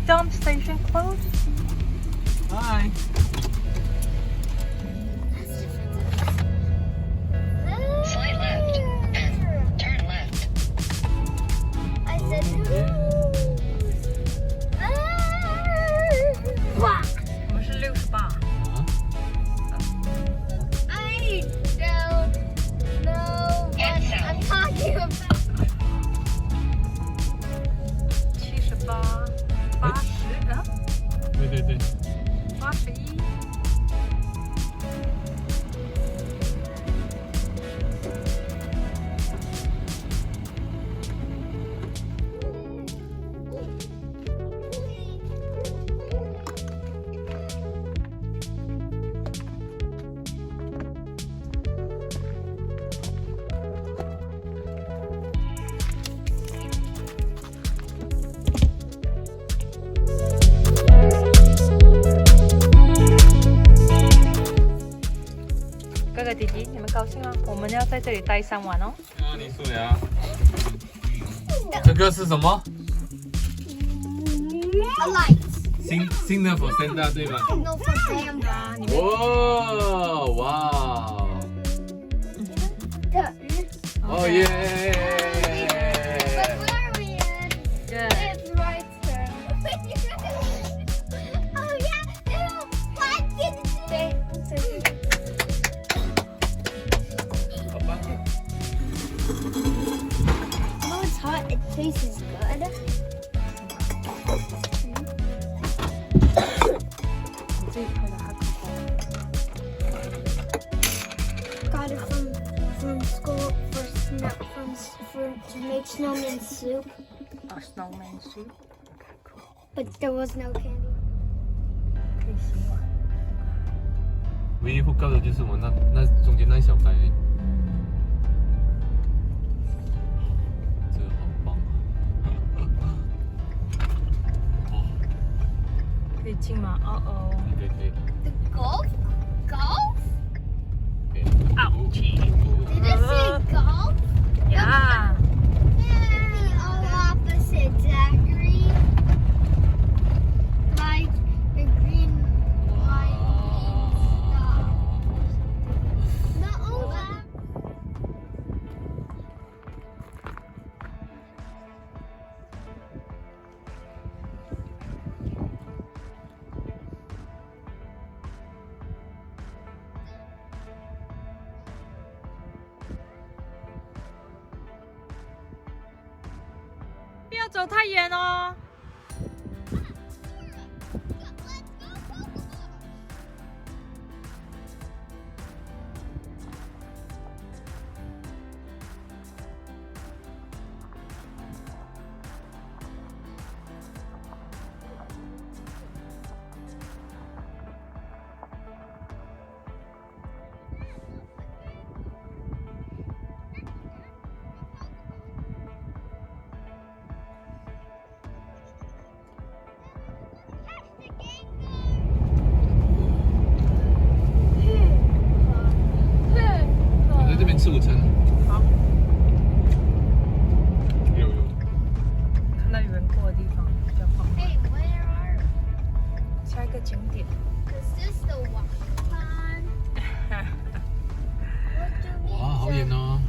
dump station closed. Hi. Slide left and turn left. I said, Wow. 我们是68。I don't know what I'm talking about. 78、80啊？对。81。哥哥姐姐，你们高兴吗？我们要在这里待3晚哦。啊，你输了啊。这个是什么？ A light. 新的 for Santa 对吧？ No, for Campground. 哇！哦耶！ But where are we in? Yeah. It's right turn. Oh yeah, ew, what did they? 好吧。 Oh, it's hot. It tastes good. 你自己拍的还可口。 Got it from school for to make snowman soup, snowman soup， but there was no candy. 可以洗碗。唯一不高的就是我那中间那小块而已。这个好棒啊！哦，可以进吗？哦可以。 The golf? Golf? 可以。 Ouchie. Did it say golf? Yeah. The all opposite, Zachary. Like the green line stuff. No, that. 不要走太远哦。我在这边吃午餐。好，有。看到有人过的地方比较方便。 Hey, where are? 下一个景点。 Is this the walk pond? What do we 哇，好远哦！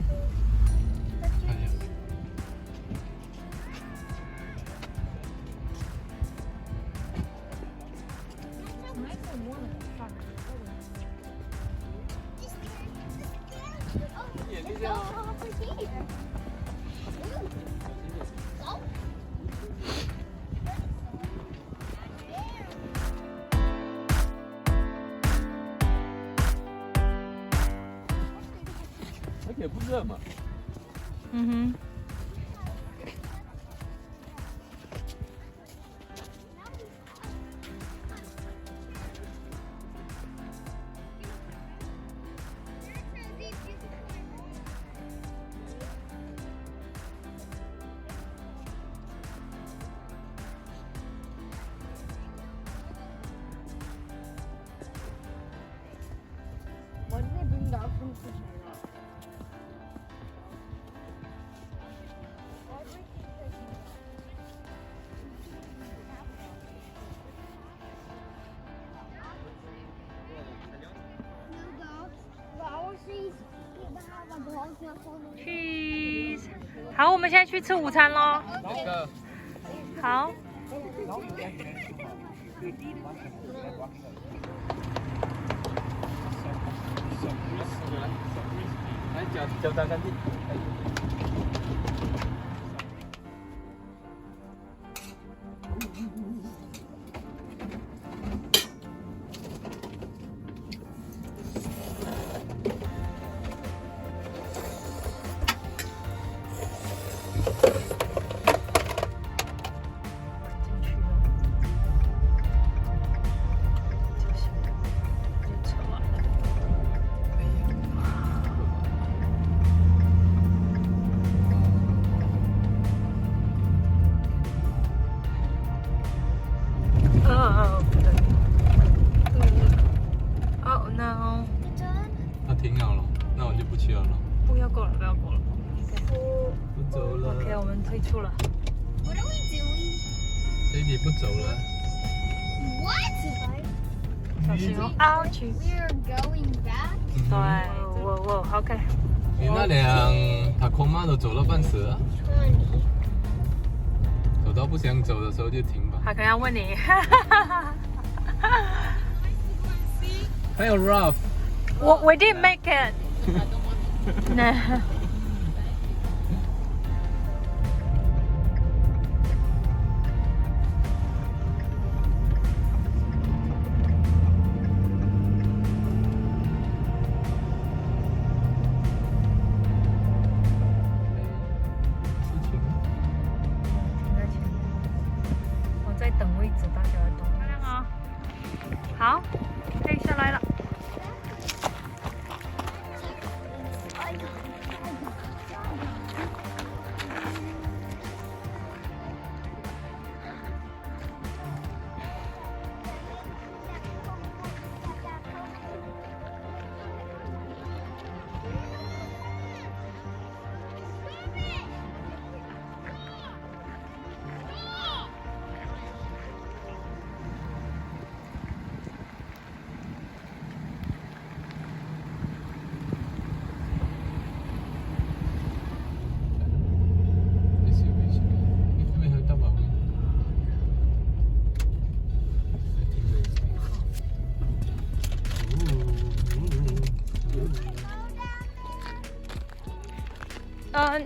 What do 看一下。 眼睛这样。 over here? Go. 而且不热嘛。嗯哼。我那边的风是谁了？ Cheese。好，我们现在去吃午餐喽。好。来，脚打干净。停好了，那我就不去了。不要过了，不要过了。不走了。OK， 我们退出了。 What are we doing? Baby 不走了。 What? 小心哦，凹去。 We're going back? 对，我 OK。你那辆塔空妈都走了半死了，走到不想走的时候就停吧。他可能要问你。还有 Ralph。 We didn't make it. No. 我在等位置，大家等。漂亮啊！好，可以下来了。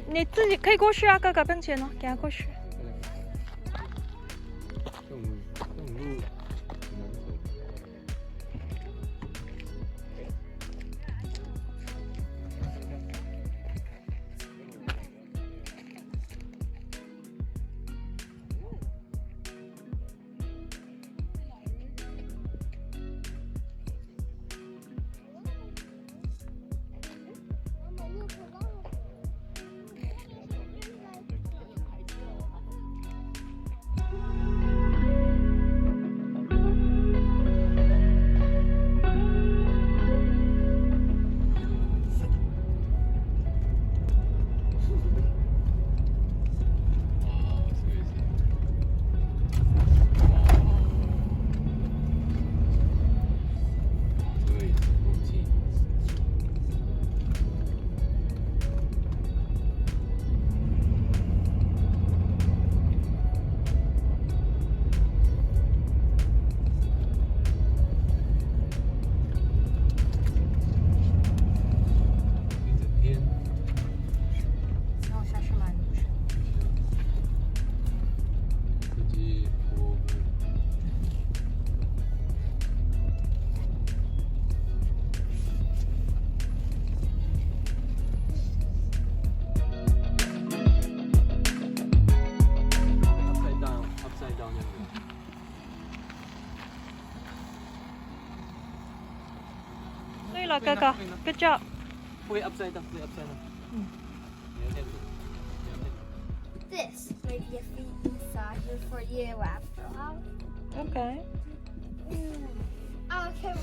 你自己可以过去啊，哥哥不用钱哦，给他过去。这种路很难走。对了，哥哥 ，Good job。会 upside down， 会 upside down。嗯。你要这样子，你要这样子。This, maybe your feet inside before you after. OK。Okay.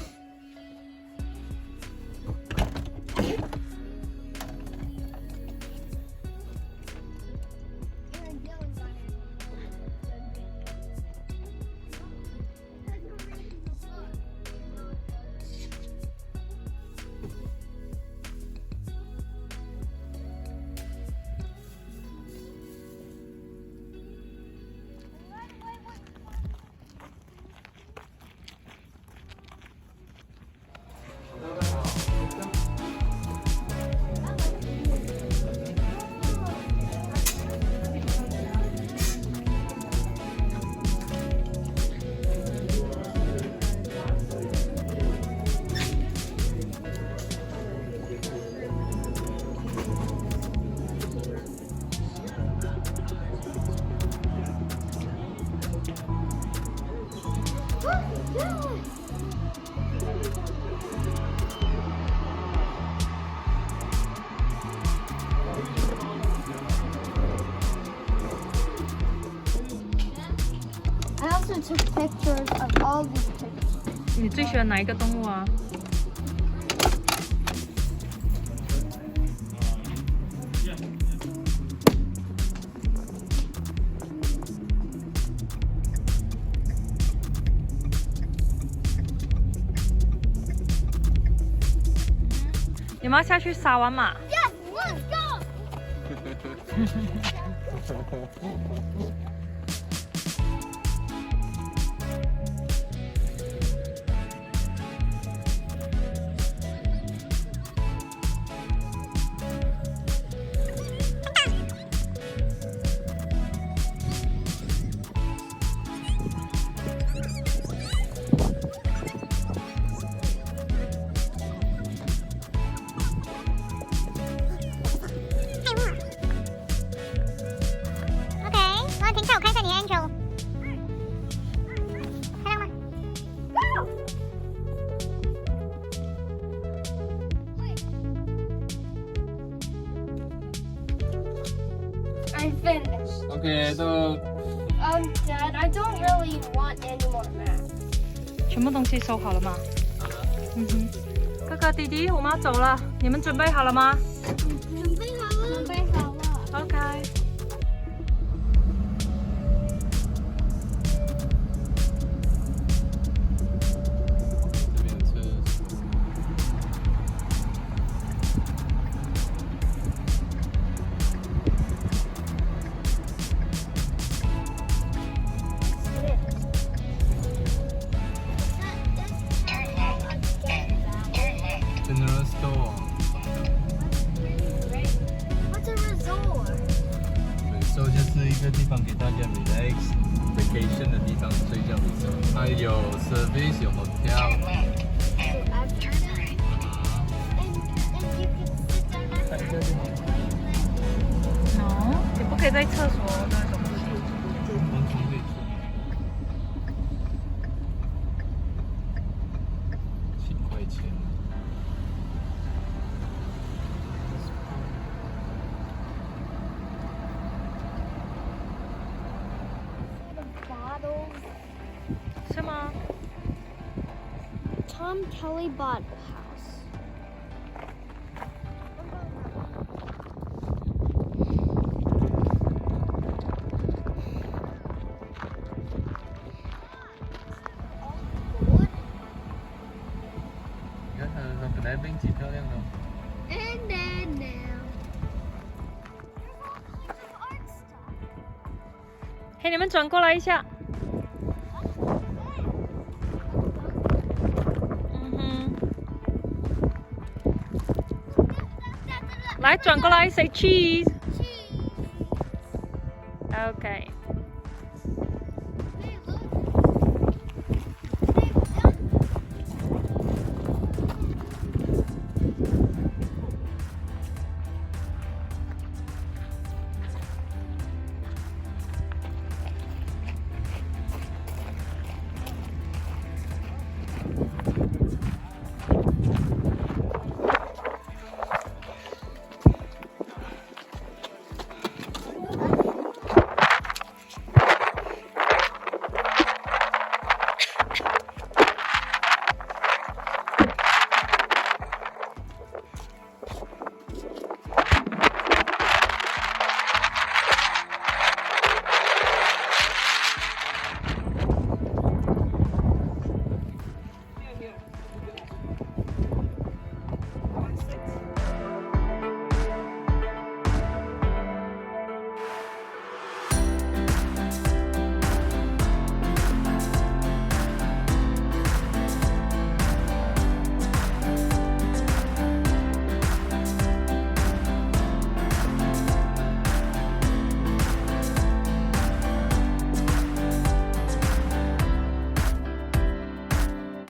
even took pictures of all these pictures. 你最喜欢哪一个动物啊？你们要下去沙湾嘛？ Yes, let's go. 停下，我看一下你的 intro。漂亮吗？ I finished. OK，都 Dad, I don't really want any more maps. 全部东西收好了吗？好了。嗯哼。哥哥弟弟，我们要走了，你们准备好了吗？准备好了。准备好了。 OK。这边车。Turn left. Turn left. General Store。 What's a resort? resort 就是一个地方给大家 relax vacation 的地方，所以叫 resort。它有 service， 有 hotel。 Turn left. And turn right. And you can sit down 看一下就好了。 哦，你不可以在厕所那种东西。完全可以出。7块钱。 bottles. 是吗？ Tom Kelly Bottle House. What? 你看它的本来冰几漂亮的。 And then now. There's all kinds of art stuff. 嘿，你们转过来一下。嗯哼。来，转过来，say cheese。